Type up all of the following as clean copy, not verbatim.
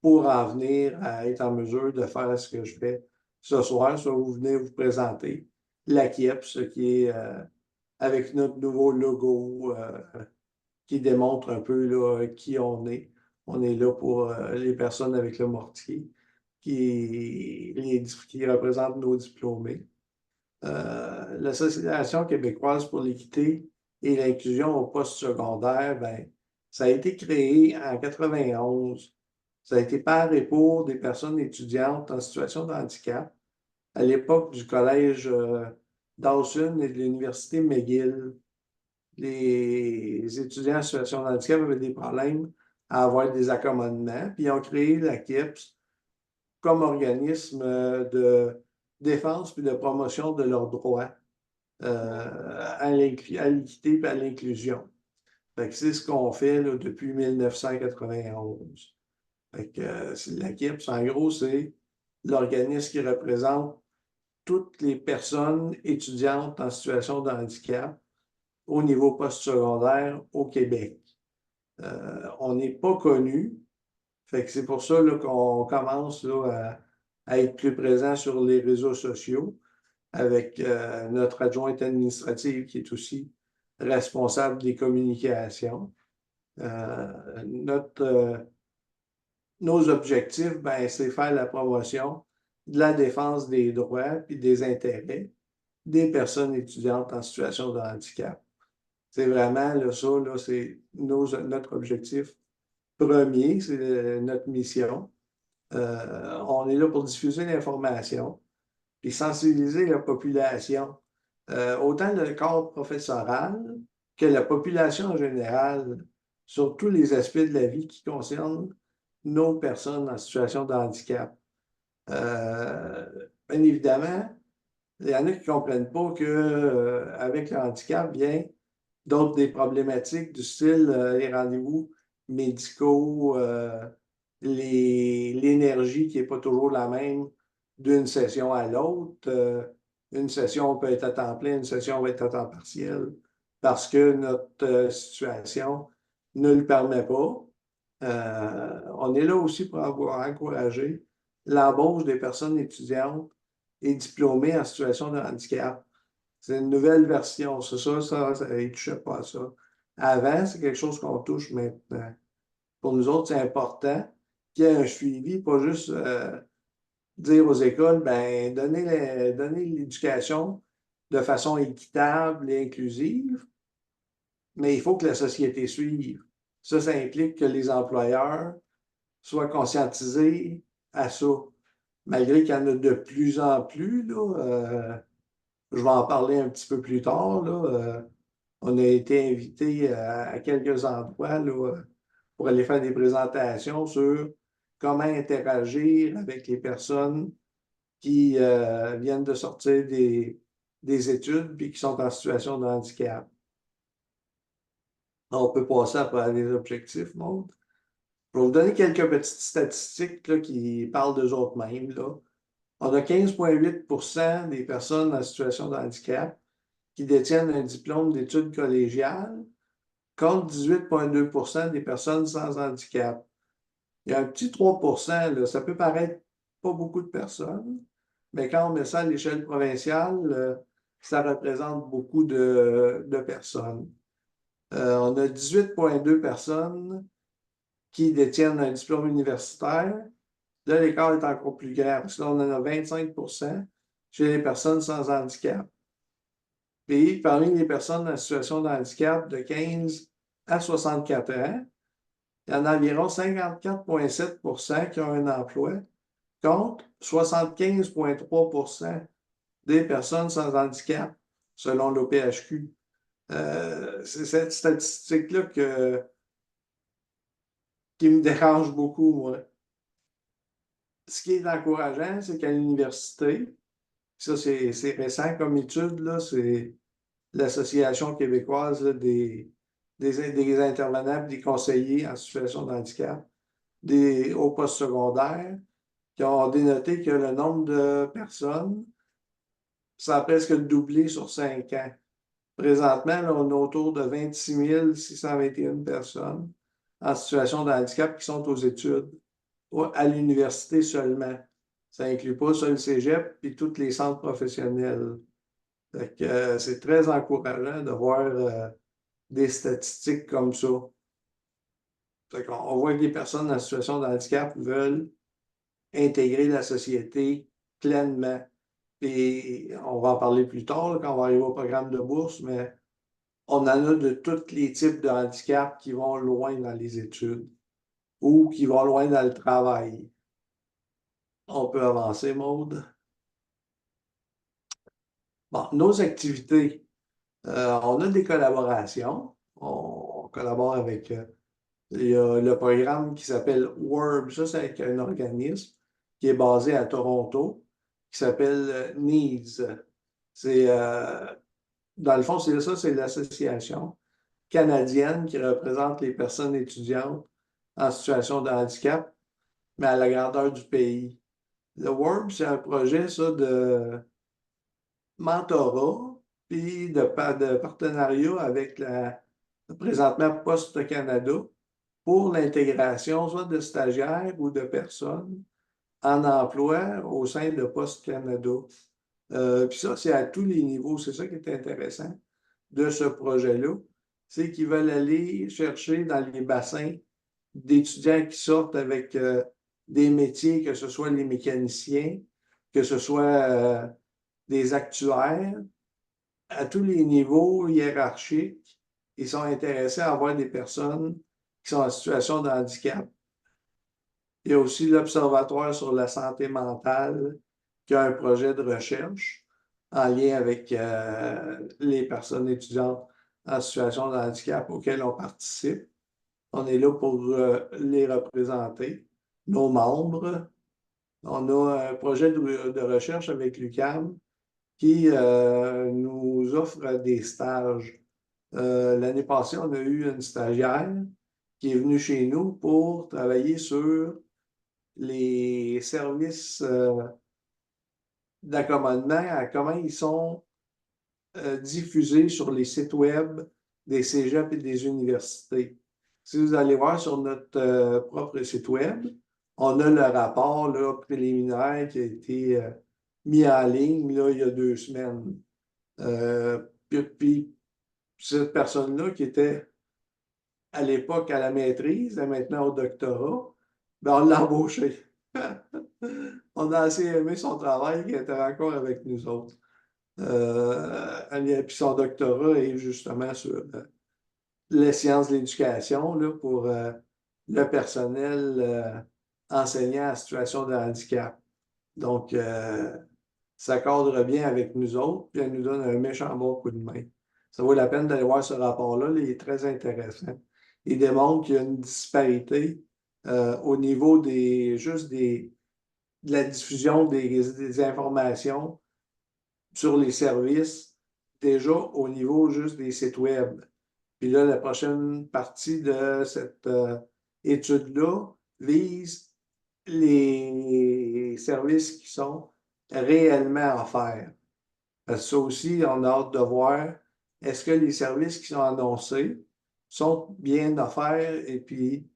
pour en venir à être en mesure de faire ce que je fais ce soir. Soit vous venez vous présenter la KIEPS, qui est avec notre nouveau logo qui démontre un peu là, qui on est. On est là pour les personnes avec le mortier qui représentent nos diplômés. L'Association québécoise pour l'équité et l'inclusion au poste secondaire, ben, ça a été créé en 91. Ça a été par et pour des personnes étudiantes en situation de handicap à l'époque du collège Dawson et de l'université McGill. Les étudiants en situation de handicap avaient des problèmes à avoir des accommodements, puis ils ont créé la KIEPS comme organisme de défense puis de promotion de leurs droits à l'équité et à l'inclusion. C'est ce qu'on fait là, depuis 1991. La KIEPS, en gros, c'est l'organisme qui représente toutes les personnes étudiantes en situation de handicap au niveau postsecondaire au Québec. On n'est pas connu, c'est pour ça qu'on commence là, à être plus présent sur les réseaux sociaux avec notre adjointe administrative qui est aussi responsable des communications. Nos objectifs, ben, c'est faire la promotion de la défense des droits et des intérêts des personnes étudiantes en situation de handicap. C'est vraiment là, ça, là, c'est notre objectif premier, c'est notre mission. On est là pour diffuser l'information puis sensibiliser la population, autant le corps professoral que la population en général, sur tous les aspects de la vie qui concernent nos personnes en situation de handicap. Bien évidemment, il y en a qui ne comprennent pas qu'avec le handicap vient d'autres des problématiques du style les rendez-vous médicaux, l'énergie qui n'est pas toujours la même d'une session à l'autre. Une session peut être à temps plein, une session va être à temps partiel parce que notre situation ne le permet pas. On est là aussi pour encourager l'embauche des personnes étudiantes et diplômées en situation de handicap. C'est une nouvelle version. C'est ça, ils ne touchaient pas à ça. Avant, c'est quelque chose qu'on touche maintenant. Pour nous autres, c'est important qu'il y ait un suivi, pas juste dire aux écoles, ben, donner l'éducation de façon équitable et inclusive, mais il faut que la société suive. Ça implique que les employeurs soient conscientisés à ça. Malgré qu'il y en a de plus en plus, là, je vais en parler un petit peu plus tard, là, on a été invité à quelques endroits là, pour aller faire des présentations sur comment interagir avec les personnes qui viennent de sortir des études puis qui sont en situation de handicap. On peut passer après les objectifs, Maud. Je vais vous donner quelques petites statistiques là, qui parlent d'eux autres mêmes. Là. On a 15,8% des personnes en situation de handicap qui détiennent un diplôme d'études collégiales, contre 18,2% des personnes sans handicap. Il y a un petit 3%, là, ça peut paraître pas beaucoup de personnes, mais quand on met ça à l'échelle provinciale, ça représente beaucoup de personnes. On a 18,2 personnes qui détiennent un diplôme universitaire. Là, l'écart est encore plus grand, parce que là, on en a 25% chez les personnes sans handicap. Puis, parmi les personnes en situation de handicap de 15 à 64 ans, il y en a environ 54,7% qui ont un emploi, contre 75,3% des personnes sans handicap, selon l'OPHQ. C'est cette statistique-là qui me dérange beaucoup, moi. Ce qui est encourageant, c'est qu'à l'université, ça c'est récent comme étude, là, c'est l'Association québécoise là, des intervenants et des conseillers en situation de handicap au poste secondaire qui ont dénoté que le nombre de personnes, ça a presque doublé sur 5 ans. Présentement, là, on est autour de 26 621 personnes en situation de handicap qui sont aux études. à l'université seulement. Ça inclut pas ça le cégep puis tous les centres professionnels. Fait que, c'est très encourageant de voir des statistiques comme ça. Fait qu'on on voit que les personnes en situation de handicap veulent intégrer la société pleinement. Et on va en parler plus tard là, quand on va arriver au programme de bourse, mais on en a de tous les types de handicaps qui vont loin dans les études ou qui vont loin dans le travail. On peut avancer, Maude. Bon, nos activités. On a des collaborations. On collabore avec il y a le programme qui s'appelle WORB. Ça, c'est avec un organisme qui est basé à Toronto, qui s'appelle NEEDS. C'est, dans le fond, c'est ça, c'est l'association canadienne qui représente les personnes étudiantes en situation de handicap, mais à la grandeur du pays. Le WORB, c'est un projet, ça, de mentorat, puis de partenariat avec présentement Poste Canada pour l'intégration soit de stagiaires ou de personnes en emploi au sein de Poste Canada. Puis ça, c'est à tous les niveaux. C'est ça qui est intéressant de ce projet-là. C'est qu'ils veulent aller chercher dans les bassins d'étudiants qui sortent avec des métiers, que ce soit les mécaniciens, que ce soit des actuaires, à tous les niveaux hiérarchiques. Ils sont intéressés à avoir des personnes qui sont en situation de handicap. Il y a aussi l'Observatoire sur la santé mentale qui a un projet de recherche en lien avec les personnes étudiantes en situation de handicap auxquelles on participe. On est là pour les représenter, nos membres. On a un projet de recherche avec l'UQAM qui nous offre des stages. L'année passée, on a eu une stagiaire qui est venue chez nous pour travailler sur les services d'accommodement, comment ils sont diffusés sur les sites web des cégeps et des universités. Si vous allez voir sur notre propre site web, on a le rapport là, préliminaire qui a été mis en ligne là, il y a 2 semaines. Puis cette personne-là qui était à l'époque à la maîtrise et maintenant au doctorat, ben on l'a embauché. On a assez aimé son travail qu'il était encore avec nous autres. Puis son doctorat est justement sur les sciences de l'éducation là, pour le personnel enseignant en situation de handicap. Donc, ça cadre bien avec nous autres, puis elle nous donne un méchant bon coup de main. Ça vaut la peine d'aller voir ce rapport-là, il est très intéressant. Il démontre qu'il y a une disparité au niveau de la diffusion des informations sur les services, déjà au niveau juste des sites web. Puis là, la prochaine partie de cette étude-là vise les services qui sont réellement offerts. Parce que ça aussi, on a hâte de voir, est-ce que les services qui sont annoncés sont bien offerts et puis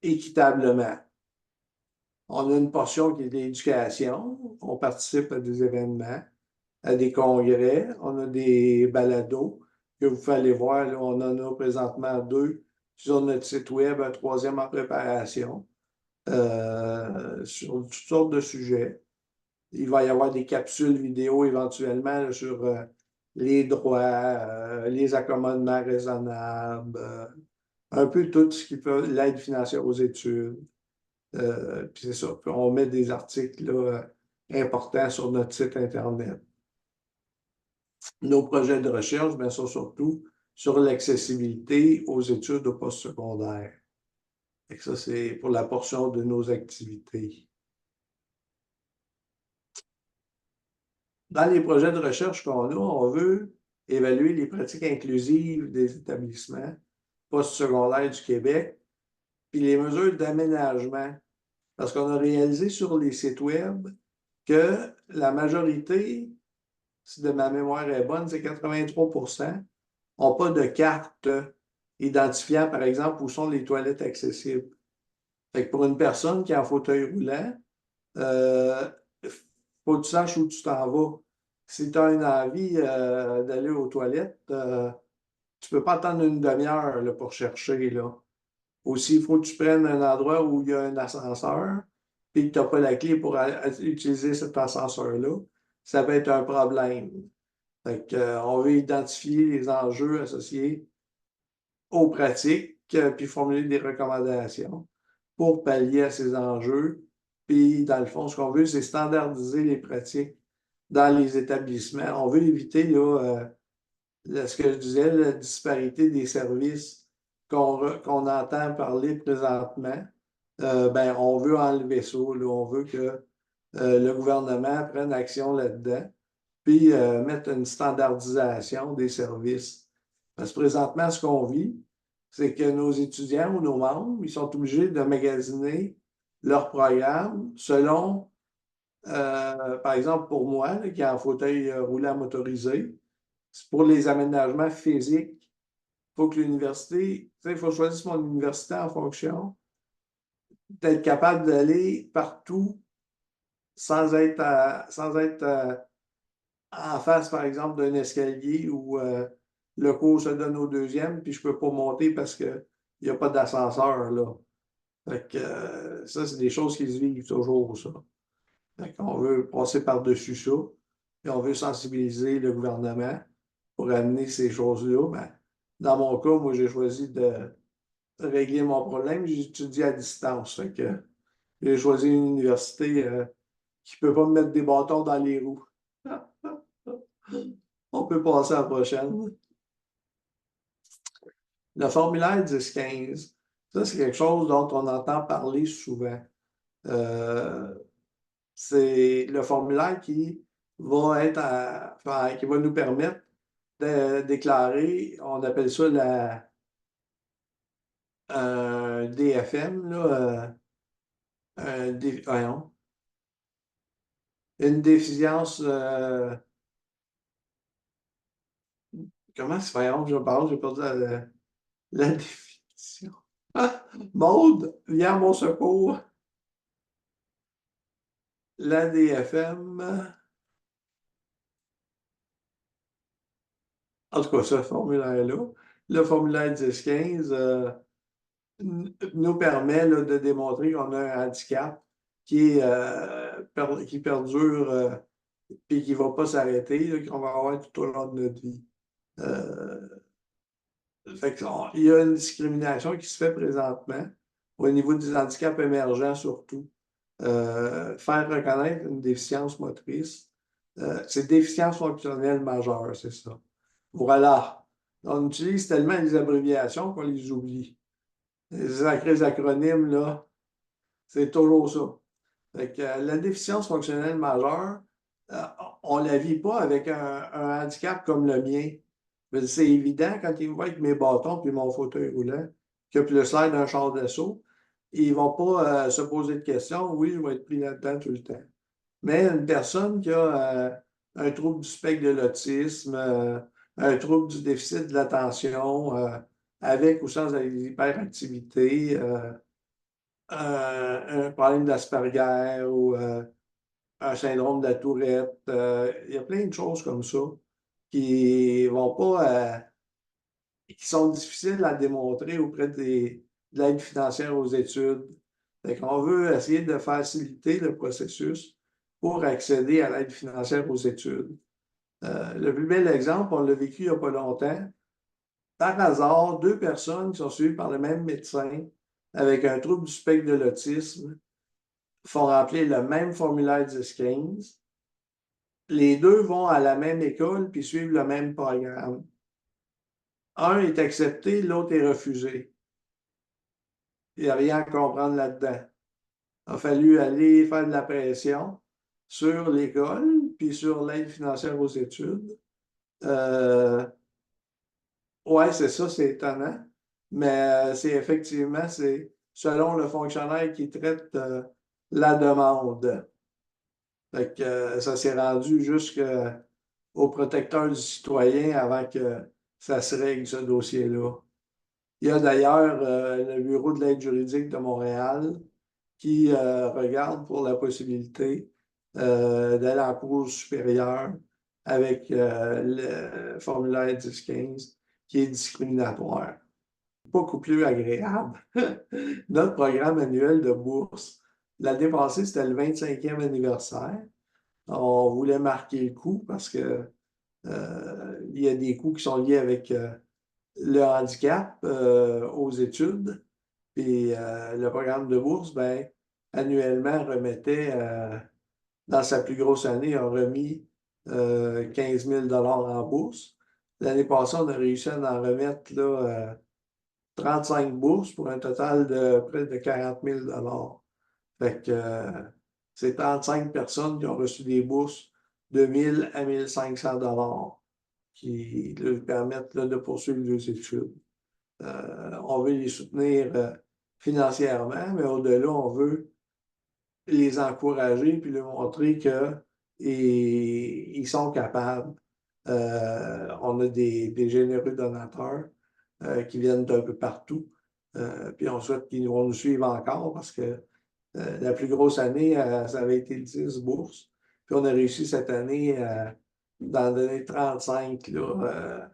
équitablement. On a une portion qui est l'éducation, on participe à des événements, à des congrès, on a des balados que vous pouvez aller voir, là, on en a présentement 2 sur notre site web, un 3e en préparation, sur toutes sortes de sujets. Il va y avoir des capsules vidéo éventuellement là, sur les droits, les accommodements raisonnables, un peu tout ce qui peut, l'aide financière aux études. Puis c'est ça. Puis on met des articles là, importants sur notre site Internet. Nos projets de recherche, bien, sont surtout sur l'accessibilité aux études au postsecondaire. Et ça, c'est pour la portion de nos activités. Dans les projets de recherche qu'on a, on veut évaluer les pratiques inclusives des établissements postsecondaires du Québec, puis les mesures d'aménagement. Parce qu'on a réalisé sur les sites web que la majorité, si de ma mémoire est bonne, c'est 83%, n'ont pas de carte identifiant, par exemple, où sont les toilettes accessibles. Fait que pour une personne qui est en fauteuil roulant, faut que tu saches où tu t'en vas. Si tu as une envie d'aller aux toilettes, tu peux pas attendre une demi-heure là, pour chercher, là. Aussi, il faut que tu prennes un endroit où il y a un ascenseur, puis que tu n'as pas la clé pour utiliser cet ascenseur-là. Ça peut être un problème. Fait que, on veut identifier les enjeux associés aux pratiques, puis formuler des recommandations pour pallier à ces enjeux. Puis, dans le fond, ce qu'on veut, c'est standardiser les pratiques dans les établissements. On veut éviter ce que je disais, la disparité des services qu'on entend parler présentement. Ben, on veut enlever ça, là. On veut que le gouvernement prenne action là-dedans, puis mettre une standardisation des services. Parce que présentement, ce qu'on vit, c'est que nos étudiants ou nos membres, ils sont obligés de magasiner leur programme selon, par exemple, pour moi, là, qui est en fauteuil roulant motorisé, c'est pour les aménagements physiques. Il faut que l'université, tu sais, il faut choisir mon université en fonction d'être capable d'aller partout sans être en face, par exemple, d'un escalier où le cours se donne au deuxième, puis je ne peux pas monter parce qu'il n'y a pas d'ascenseur, là. Fait que ça, c'est des choses qui se vivent toujours, ça. Fait qu'on veut passer par-dessus ça, et on veut sensibiliser le gouvernement pour amener ces choses-là. Ben, dans mon cas, moi, j'ai choisi de régler mon problème. J'étudie à distance. Fait que j'ai choisi une université qui ne peut pas me mettre des bâtons dans les roues. On peut passer à la prochaine. Le formulaire 10-15, ça, c'est quelque chose dont on entend parler souvent. Euh, c'est le formulaire qui va nous permettre de déclarer, on appelle ça un DFM, là, voyons, une déficience, comment c'est, voyons, j'ai perdu la définition. Ah, Maude, viens à mon secours. L'ADFM, en tout cas, ce formulaire-là, le formulaire 10-15 nous permet là, de démontrer qu'on a un handicap qui perdure et qui ne va pas s'arrêter, qu'on va avoir tout au long de notre vie. Euh, il y a une discrimination qui se fait présentement au niveau des handicaps émergents surtout. Faire reconnaître une déficience motrice, c'est déficience fonctionnelle majeure, c'est ça. Voilà. On utilise tellement les abréviations qu'on les oublie. Les sacrés acronymes, là, c'est toujours ça. Fait que, la déficience fonctionnelle majeure, euh, on ne la vit pas avec un handicap comme le mien. C'est évident quand ils me voient avec mes bâtons et mon fauteuil roulant que le slide d'un char d'assaut, ils ne vont pas se poser de questions. Oui, je vais être pris là-dedans tout le temps. Mais une personne qui a un trouble du spectre de l'autisme, un trouble du déficit de l'attention, avec ou sans hyperactivité, un problème d'Asperger ou un syndrome de la Tourette, il y a plein de choses comme ça qui vont pas, qui sont difficiles à démontrer auprès de l'aide financière aux études. Fait qu'on veut essayer de faciliter le processus pour accéder à l'aide financière aux études. Le plus bel exemple, on l'a vécu il n'y a pas longtemps. Par hasard, deux personnes qui sont suivies par le même médecin avec un trouble du spectre de l'autisme font remplir le même formulaire 10-15. Les deux vont à la même école puis suivent le même programme. Un est accepté, l'autre est refusé. Il n'y a rien à comprendre là-dedans. Il a fallu aller faire de la pression sur l'école puis sur l'aide financière aux études. Euh, ouais, c'est ça, c'est étonnant. Mais c'est effectivement, c'est selon le fonctionnaire qui traite la demande. Fait que, ça s'est rendu jusqu'au protecteur du citoyen avant que ça se règle, ce dossier-là. Il y a d'ailleurs le Bureau de l'aide juridique de Montréal qui regarde pour la possibilité d'aller en cour supérieure avec le formulaire 1015 qui est discriminatoire. Beaucoup plus agréable. Notre programme annuel de bourse, l'année passée, c'était le 25e anniversaire. On voulait marquer le coup parce que il y a des coûts qui sont liés avec le handicap aux études. Et le programme de bourse, ben, annuellement, remettait, dans sa plus grosse année, a remis 15 000 en bourse. L'année passée, on a réussi à en remettre là, 35 bourses pour un total de près de 40 000 Fait que c'est 35 personnes qui ont reçu des bourses de 1 000 à 1 500 qui leur permettent là, de poursuivre leurs études. On veut les soutenir financièrement, mais au-delà, on veut les encourager puis leur montrer qu'ils sont capables. On a des généreux donateurs qui viennent d'un peu partout. Puis on souhaite qu'ils vont nous suivre encore parce que la plus grosse année, ça avait été 10 bourses. Puis on a réussi cette année d'en donner 35. Là,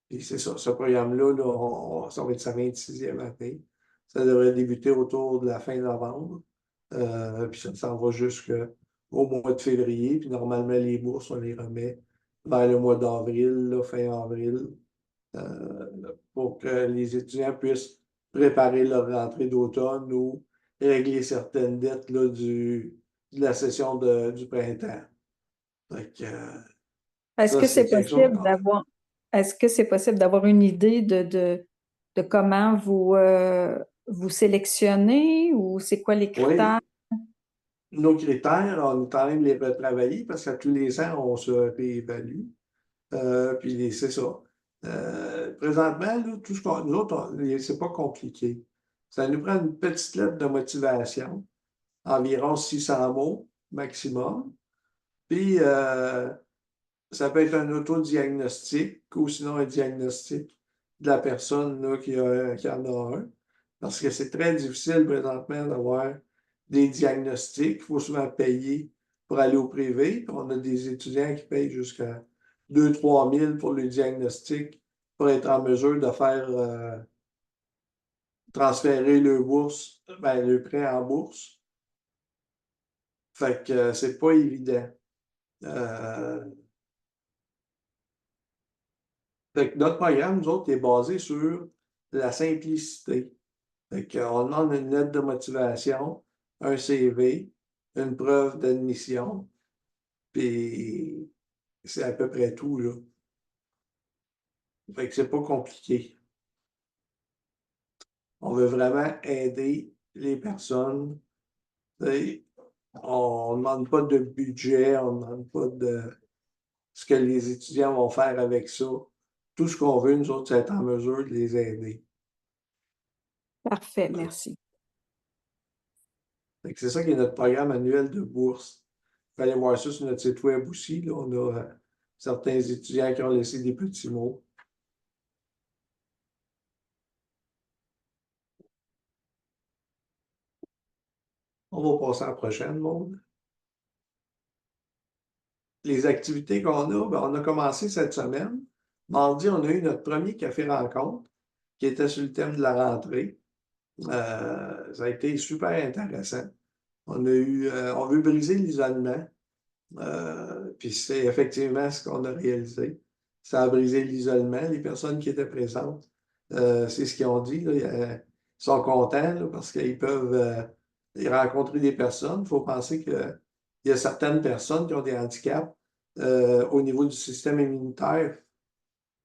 puis c'est ça, ce programme-là, là, ça va être sa 26e année. Ça devrait débuter autour de la fin novembre. Puis ça s'en va jusqu'au mois de février. Puis normalement, les bourses, on les remet vers le mois d'avril, là, fin avril, pour que les étudiants puissent préparer leur rentrée d'automne ou régler certaines dettes là, de la session du printemps. Fait que, Est-ce ça, que c'est c'est quelque chose. possible d'avoir une idée de comment vous sélectionnez ou c'est quoi les critères? Oui, nos critères, on est en train de les retravailler parce qu'à tous les ans, on se réévalue. Puis c'est ça. Présentement, là, tout ce qu'on nous autres, c'est pas compliqué. Ça nous prend une petite lettre de motivation, environ 600 mots maximum. Puis ça peut être un autodiagnostic ou sinon un diagnostic de la personne là, qui en a un. Parce que c'est très difficile présentement d'avoir des diagnostics. Il faut souvent payer pour aller au privé. On a des étudiants qui payent jusqu'à 2 000 à 3 000 pour le diagnostic pour être en mesure de faire transférer le bourse, ben, le prêt en bourse. Fait que c'est pas évident. Euh, Fait que notre programme, nous autres, est basé sur la simplicité. Fait qu'on demande une lettre de motivation, un CV, une preuve d'admission, puis c'est à peu près tout, là. Fait que c'est pas compliqué. On veut vraiment aider les personnes. Et on ne demande pas de budget, on ne demande pas de ce que les étudiants vont faire avec ça. Tout ce qu'on veut, nous autres, c'est être en mesure de les aider. Parfait, merci. C'est ça qui est notre programme annuel de bourse. Vous allez voir ça sur notre site web aussi. Là, on a certains étudiants qui ont laissé des petits mots. On va passer à la prochaine, monde. Les activités qu'on a, ben, on a commencé cette semaine. Mardi, on a eu notre premier café rencontre qui était sur le thème de la rentrée. Ça a été super intéressant. On veut briser l'isolement. Puis c'est effectivement ce qu'on a réalisé. Ça a brisé l'isolement. Les personnes qui étaient présentes, c'est ce qu'ils ont dit. Là. Ils sont contents là, parce qu'ils peuvent rencontrer des personnes. Il faut penser qu'il y a certaines personnes qui ont des handicaps au niveau du système immunitaire.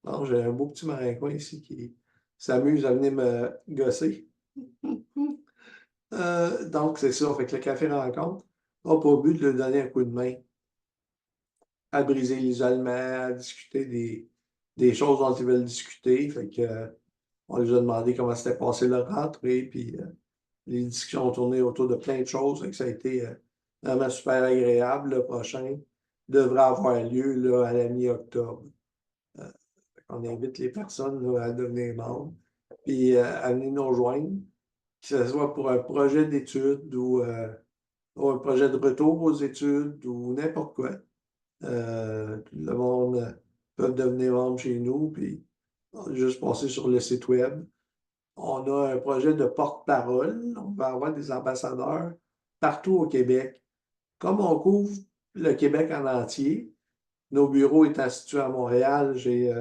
Non, j'ai un beau petit maringouin ici qui s'amuse à venir me gosser. Donc, c'est ça. Fait que le café rencontre a pour but de lui donner un coup de main à briser l'isolement, à discuter des choses dont ils veulent discuter. Fait que, on les a demandé comment s'était passé leur rentrée, puis les discussions ont tourné autour de plein de choses. Fait que ça a été vraiment super agréable. Le prochain devrait avoir lieu là, à la mi-octobre. On invite les personnes là, à devenir membres. puis à venir nous rejoindre, que ce soit pour un projet d'études ou un projet de retour aux études ou n'importe quoi. Le monde peut devenir membre chez nous, puis juste passer sur le site web. On a un projet de porte-parole. On va avoir des ambassadeurs partout au Québec. Comme on couvre le Québec en entier, nos bureaux étant situés à Montréal, j'ai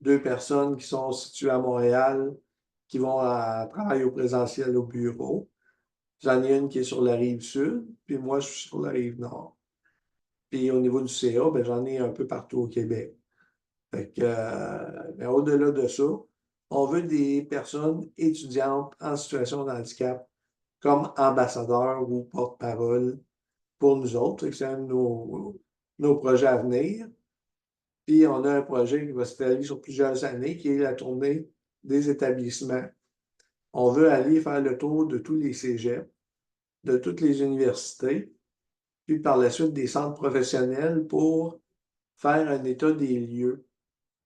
2 personnes qui sont situées à Montréal, qui vont travailler au présentiel au bureau. J'en ai une qui est sur la rive sud, puis moi, je suis sur la rive nord. Puis au niveau du CA, ben, j'en ai un peu partout au Québec. Fait que, mais au-delà de ça, on veut des personnes étudiantes en situation de handicap comme ambassadeurs ou porte-parole pour nous autres. C'est un de nos projets à venir. Puis on a un projet qui va s'étaler sur plusieurs années, qui est la tournée des établissements. On veut aller faire le tour de tous les cégeps, de toutes les universités, puis par la suite des centres professionnels pour faire un état des lieux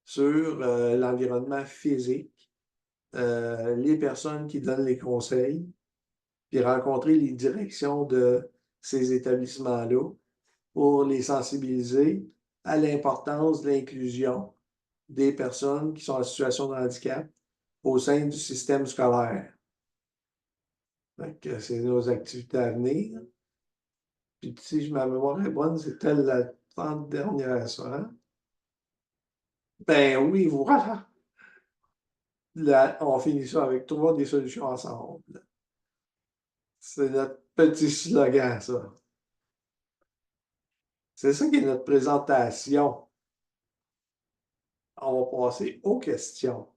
sur l'environnement physique, les personnes qui donnent les conseils, puis rencontrer les directions de ces établissements-là pour les sensibiliser à l'importance de l'inclusion des personnes qui sont en situation de handicap au sein du système scolaire. C'est nos activités à venir. Puis si ma mémoire est bonne, c'était la 30 dernière, ça. Hein? Ben oui, voilà. Là, on finit ça avec trouver des solutions ensemble. C'est notre petit slogan, ça. C'est ça qui est notre présentation. On va passer aux questions.